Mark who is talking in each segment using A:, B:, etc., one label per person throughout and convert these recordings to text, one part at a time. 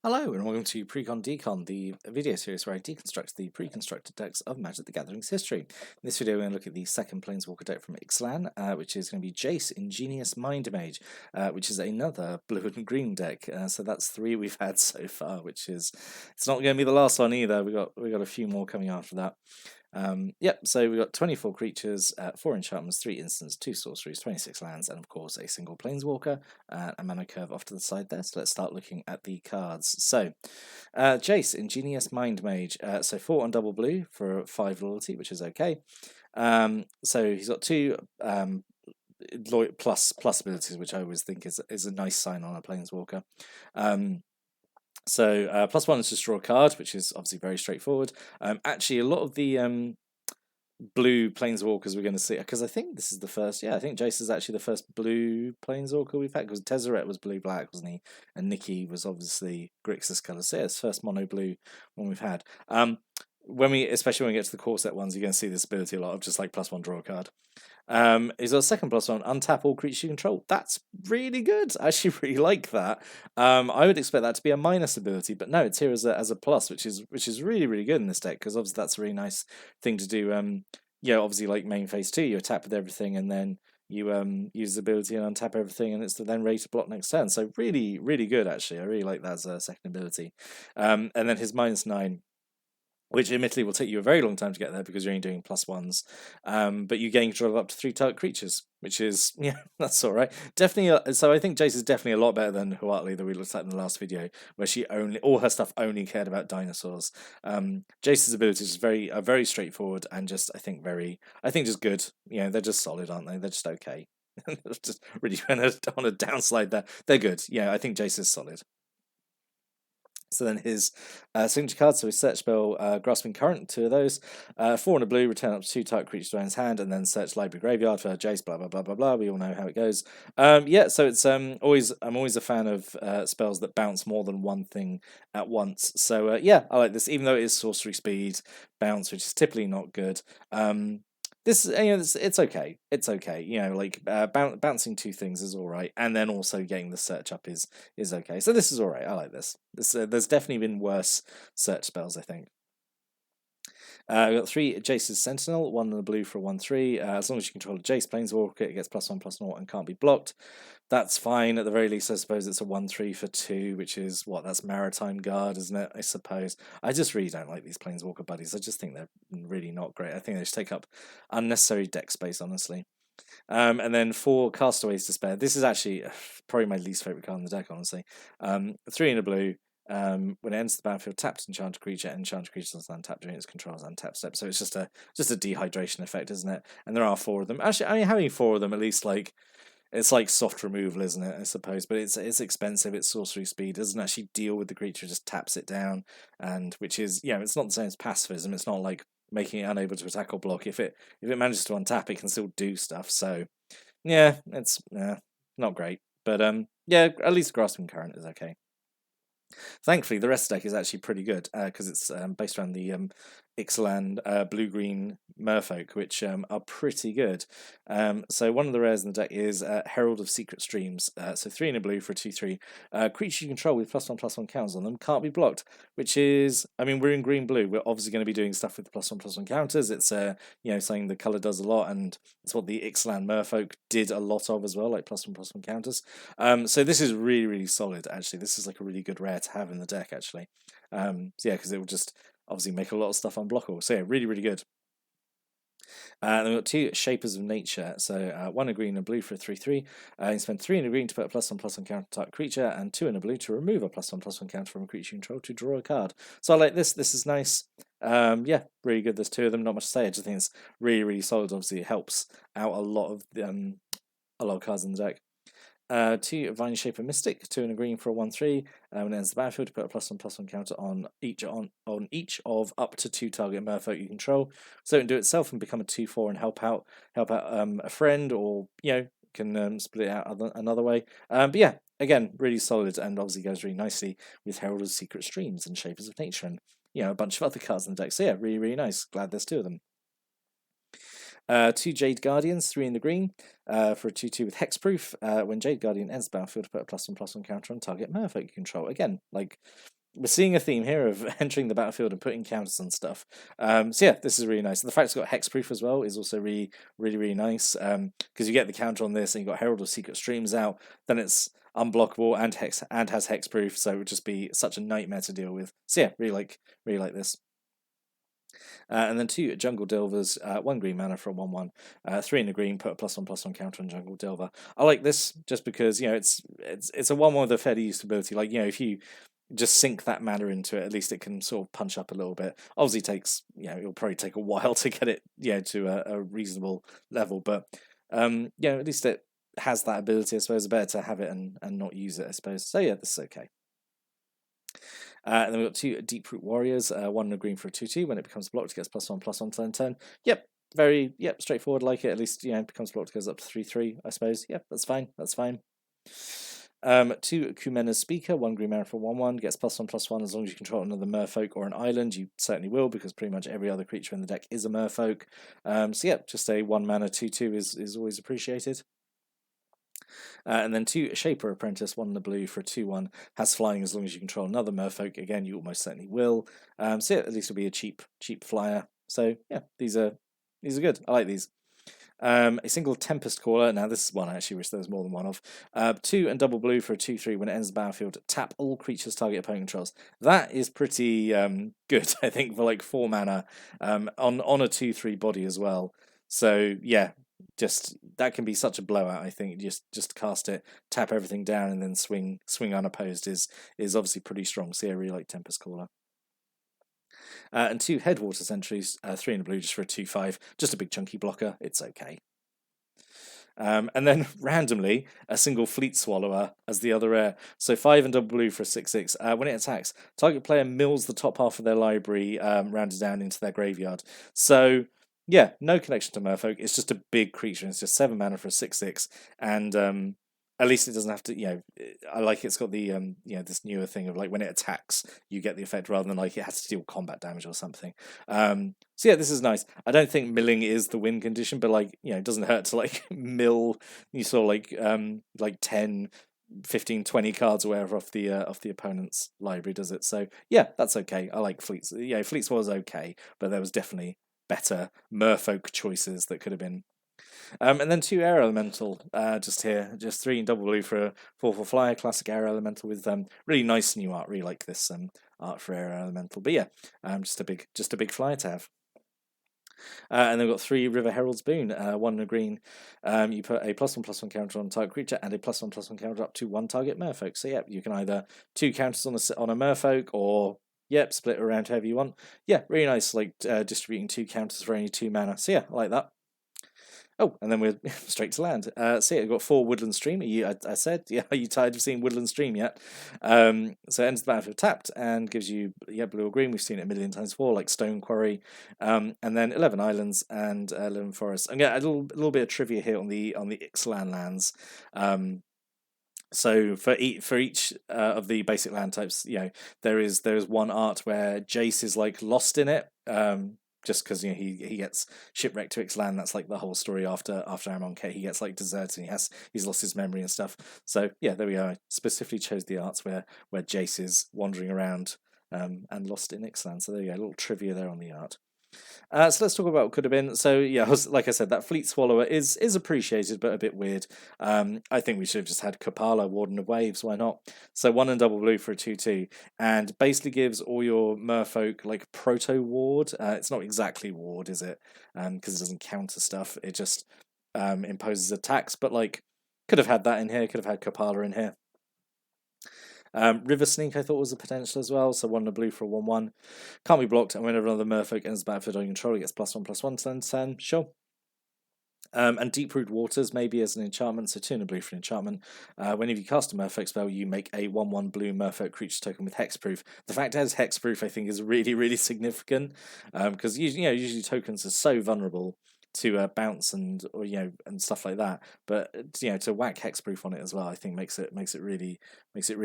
A: Hello and welcome to Precon Decon, the video series where I deconstruct the pre-constructed decks of Magic the Gathering's history. In this video we're going to look at the second Planeswalker deck from Ixalan, which is going to be Jace, Ingenious Mind Mage, which is another blue and green deck. So that's 3 we've had so far, which is, it's not going to be the last one either. We got a few more coming after that. So we've got 24 creatures, 4 enchantments, 3 instants, 2 sorceries, 26 lands, and of course a single Planeswalker, a mana curve off to the side there. So let's start looking at the cards. So, Jace, Ingenious Mind Mage, so 4 on double blue for 5 loyalty, which is okay. So he's got 2 plus abilities, which I always think is a nice sign on a Planeswalker. So +1 is just draw a card, which is obviously very straightforward. Actually, a lot of the blue Planeswalkers we're going to see, because I think this is the first, I think Jace is actually the first blue Planeswalker we've had, because Tezzeret was blue-black, wasn't he? And Nikki was obviously Grixis colour, so it's the first mono-blue one we've had. Especially when we get to the core set ones, you're going to see this ability a lot of just like +1 draw a card. He's got a second +1, untap all creatures you control. That's really good. I actually really like that. I would expect that to be a minus ability, but no, it's here as a plus, which is really, really good in this deck, because obviously that's a really nice thing to do. Obviously like main phase 2, you attack with everything and then you use the ability and untap everything, and it's then ready to block next turn. So really, really good actually. I really like that as a second ability. And then his -9, which admittedly will take you a very long time to get there because you're only doing +1s, but you gain control of up to 3 target creatures, which is, that's all right. Definitely, so I think Jace is definitely a lot better than Huatli that we looked at in the last video, where all her stuff only cared about dinosaurs. Jace's abilities is very straightforward and just, I think just good. They're just solid, aren't they? They're just okay. Just really on a downslide there. They're good. I think Jace is solid. So then his signature card, so his search spell, Grasping Current, 2 of those. 4 and a blue, return up to 2 target creatures to his hand, and then search Library Graveyard for Jace, blah, blah, blah, blah, blah. We all know how it goes. So it's I'm always a fan of spells that bounce more than one thing at once. So I like this, even though it is sorcery speed, bounce, which is typically not good. This it's okay. It's okay. Bouncing 2 things is all right, and then also getting the search up is okay. So this is all right. I like this. There's definitely been worse search spells, I think. We've got 3 Jace's Sentinel, 1 in the blue for a 1/3. As long as you control a Jace Planeswalker, it gets +1/+0 and can't be blocked. That's fine. At the very least, I suppose it's a 1/3 for 2, which is that's Maritime Guard, isn't it? I suppose. I just really don't like these Planeswalker buddies. I just think they're really not great. I think they just take up unnecessary deck space, honestly. And then 4 Castaways to Spare. This is actually probably my least favourite card in the deck, honestly. 3 in a blue. When it enters the battlefield, taps enchanted creature, and enchanted creature does untap during its control's untap step. So it's just a dehydration effect, isn't it? And there are 4 of them. Actually, I mean, having 4 of them, at least it's like soft removal, isn't it? I suppose, but it's expensive. It's sorcery speed. It doesn't actually deal with the creature; just taps it down, and which is it's not the same as pacifism. It's not like making it unable to attack or block. If it manages to untap, it can still do stuff. So it's not great, but at least Grasping Current is okay. Thankfully, the rest of the deck is actually pretty good because it's based around the Ixalan blue-green Murfolk, which are pretty good. So one of the rares in the deck is Herald of Secret Streams. So 3 in a blue for a 2/3. Creature you control with +1/+1 counters on them can't be blocked, which is, I mean, we're in green-blue. We're obviously going to be doing stuff with +1/+1 counters. It's something the colour does a lot, and it's what the Ixalan Murfolk did a lot of as well, like +1/+1 counters. So this is really, really solid, actually. This is like a really good rare to have in the deck, actually. Because it will just obviously make a lot of stuff unblockable. So really, really good. Then we've got 2 Shapers of Nature. So 1 in a green and a blue for a 3/3. You spend 3 in a green to put a +1/+1 counter type creature, and 2 in a blue to remove a +1/+1 counter from a creature you control to draw a card. So I like this. This is nice. Really good. There's 2 of them. Not much to say. I just think it's really, really solid. Obviously, it helps out a lot of cards in the deck. 2 Vine Shaper Mystic, 2 in a green for a 1/3. When it ends the battlefield, to put a +1/+1 counter on each of up to 2 target Murfolk you control. So it can do it itself and become a 2/4 and help out a friend, or can split it out another way. Again, really solid, and obviously goes really nicely with Herald of Secret Streams and Shapers of Nature, and a bunch of other cards in the deck. So really, really nice. Glad there's 2 of them. 2 Jade Guardians, 3 in the green, for a 2/2 with hexproof. When Jade Guardian ends the battlefield, put a +1/+1 counter on target Murfolk you control. Again, like, we're seeing a theme here of entering the battlefield and putting counters on stuff. So yeah, this is really nice. And the fact it's got hexproof as well is also really nice. Because you get the counter on this, and you've got Herald of Secret Streams out, then it's unblockable and has hexproof, so it would just be such a nightmare to deal with. So yeah, really like this. And then 2 Jungle Delvers, 1 green mana for a 1/1, 3 in the green, put a +1/+1 counter on Jungle Delver. I like this just because, you know, it's a 1/1 with a fairly usability. Like, you know, if you just sink that mana into it, at least it can sort of punch up a little bit. Obviously takes, you know, it'll probably take a while to get it, you know, to a reasonable level, but you know, at least it has that ability. I suppose it's better to have it and not use it, I suppose. So yeah, this is okay. And then we've got 2 Deeproot Warriors, 1 in a green for a 2/2. When it becomes blocked, it gets +1/+1 turn. Yep, very straightforward. Like it. At least, you know, it becomes blocked, goes up to 3/3. I suppose. Yep, that's fine. 2 Kumena's Speaker, 1 green mana for 1/1, gets +1/+1 as long as you control another Murfolk or an island. You certainly will, because pretty much every other creature in the deck is a Murfolk. So yeah, just a 1 mana 2/2 is always appreciated. And then 2 Shaper Apprentice, 1 in the blue for a 2/1, has flying as long as you control another Murfolk. Again, you almost certainly will. So yeah, at least it'll be a cheap flyer. So yeah, these are good. I like these. A single Tempestcaller. Now this is one I actually wish there was more than one of. 2 and double blue for a 2/3. When it ends the battlefield, tap all creatures target opponent controls. That is pretty good, I think, for like 4 mana on a 2/3 body as well. So yeah, just that can be such a blowout. I think just cast it, tap everything down, and then swing unopposed is obviously pretty strong. So yeah, I really like Tempestcaller. And 2 Headwater Sentries, 3 in the blue just for a 2/5. Just a big chunky blocker. It's okay. And then randomly, a single Fleet Swallower as the other rare. So 5 and double blue for a 6/6. When it attacks, target player mills the top half of their library rounded down into their graveyard. So yeah, no connection to Murfolk. It's just a big creature. It's just 7 mana for a 6/6. And at least it doesn't have to, you know, I like it's got the, you know, this newer thing of like when it attacks, you get the effect rather than like it has to deal combat damage or something. So yeah, this is nice. I don't think milling is the win condition, but like, you know, it doesn't hurt to like mill, you saw like 10, 15, 20 cards or whatever off the opponent's library, does it? So yeah, that's okay. I like Fleets. Yeah, Fleets was okay, but there was definitely better Murfolk choices that could have been. And then 2 Air Elemental, just here, just 3 in double blue for a 4/4 flyer, classic Air Elemental with really nice new art. Really like this art for Air Elemental. But yeah, just a big flyer to have. And then we've got 3 River Herald's Boon, 1 in a green. You put a +1/+1 counter on target creature and a +1/+1 counter up to 1 target Murfolk. So yeah, you can either 2 counters on a Murfolk or split around however you want. Yeah, really nice, like distributing 2 counters for only 2 mana. So yeah, I like that. Oh, and then we're straight to land. So yeah, we've got 4 Woodland Stream. I said, yeah, are you tired of seeing Woodland Stream yet? So it ends the battlefield tapped and gives you blue or green. We've seen it a million times before, like Stone Quarry. And then 11 islands and 11 forests. And yeah, a little bit of trivia here on the Ixalan lands. So for each of the basic land types, you know, there is one art where Jace is like lost in it. Just because, you know, he gets shipwrecked to Ixalan. That's like the whole story after Amon K. He gets like deserted and he's lost his memory and stuff. So yeah, there we are. I specifically chose the arts where Jace is wandering around and lost in Ixalan. So there you go, a little trivia there on the art. So let's talk about what could have been. So yeah, like I said, that Fleet Swallower is appreciated, but a bit weird. I think we should have just had Kapala, Warden of Waves. Why not? So 1 and double blue for a 2/2, and basically gives all your Murfolk like proto ward. It's not exactly ward, is it? Because it doesn't counter stuff. It just imposes attacks. But like, could have had that in here. Could have had Kapala in here. River Sneak I thought was a potential as well, so 1 and a blue for a 1/1. Can't be blocked, and whenever another Murfolk enters the battlefield on control, it gets +1/+1 turn, sure. And Deeproot Waters maybe as an enchantment, so 2 and a blue for an enchantment. Whenever you cast a Murfolk spell, you make a 1/1 blue Murfolk creature token with hexproof. The fact it has hexproof, I think, is really significant, because usually tokens are so vulnerable to bounce and stuff like that. But to whack hexproof on it as well, I think makes it really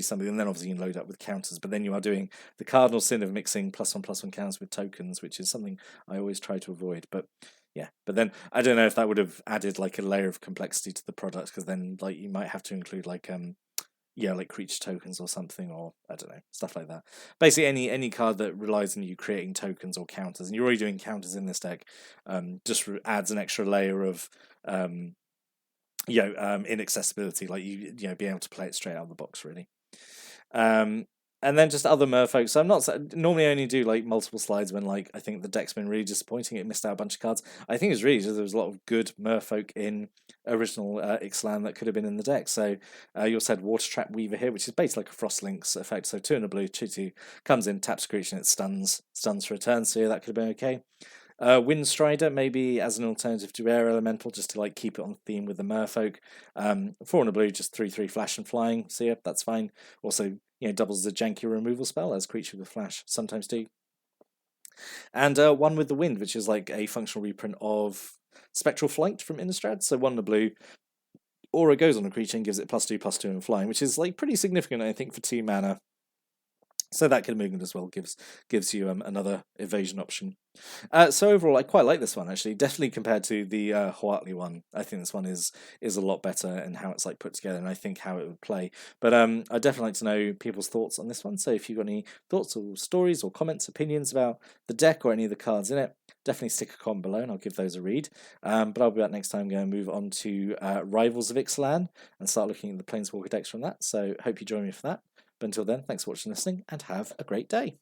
A: something. And then obviously you can load up with counters. But then you are doing the cardinal sin of mixing +1/+1 counters with tokens, which is something I always try to avoid. But yeah. But then I don't know if that would have added like a layer of complexity to the product, because then like you might have to include like yeah, like creature tokens or something, or I don't know, stuff like that. Basically, any card that relies on you creating tokens or counters, and you're already doing counters in this deck, just adds an extra layer of inaccessibility. Like you know, being able to play it straight out of the box, really. And then just other Murfolk. So I'm not normally I only do like multiple slides when like I think the deck's been really disappointing. It missed out a bunch of cards. I think it's really just there was a lot of good Murfolk in original Ixalan that could have been in the deck. So you also had Water Trap Weaver here, which is basically like a Frostlink's effect. So 2 and a blue, 2/2 comes in, taps creature, and it stuns for a turn. So yeah, that could have been okay. Windstrider, maybe as an alternative to Air Elemental, just to like keep it on theme with the Murfolk. 4 and a blue, just 3/3 flash and flying. So yeah, that's fine. Also, you know, doubles as a janky removal spell as creature with flash sometimes do. And one with the wind, which is like a functional reprint of Spectral Flight from Innistrad. So 1 and a blue. Aura goes on a creature and gives it +2/+2 and flying, which is like pretty significant, I think, for 2 mana. So that kind of movement as well gives you another evasion option. So overall, I quite like this one actually. Definitely compared to the Huatli one, I think this one is a lot better in how it's like put together, and I think how it would play. But I'd definitely like to know people's thoughts on this one. So if you've got any thoughts or stories or comments, opinions about the deck or any of the cards in it, definitely stick a comment below, and I'll give those a read. But I'll be back next time. Going to move on to Rivals of Ixalan and start looking at the Planeswalker decks from that. So hope you join me for that. But until then, thanks for watching and listening, and have a great day.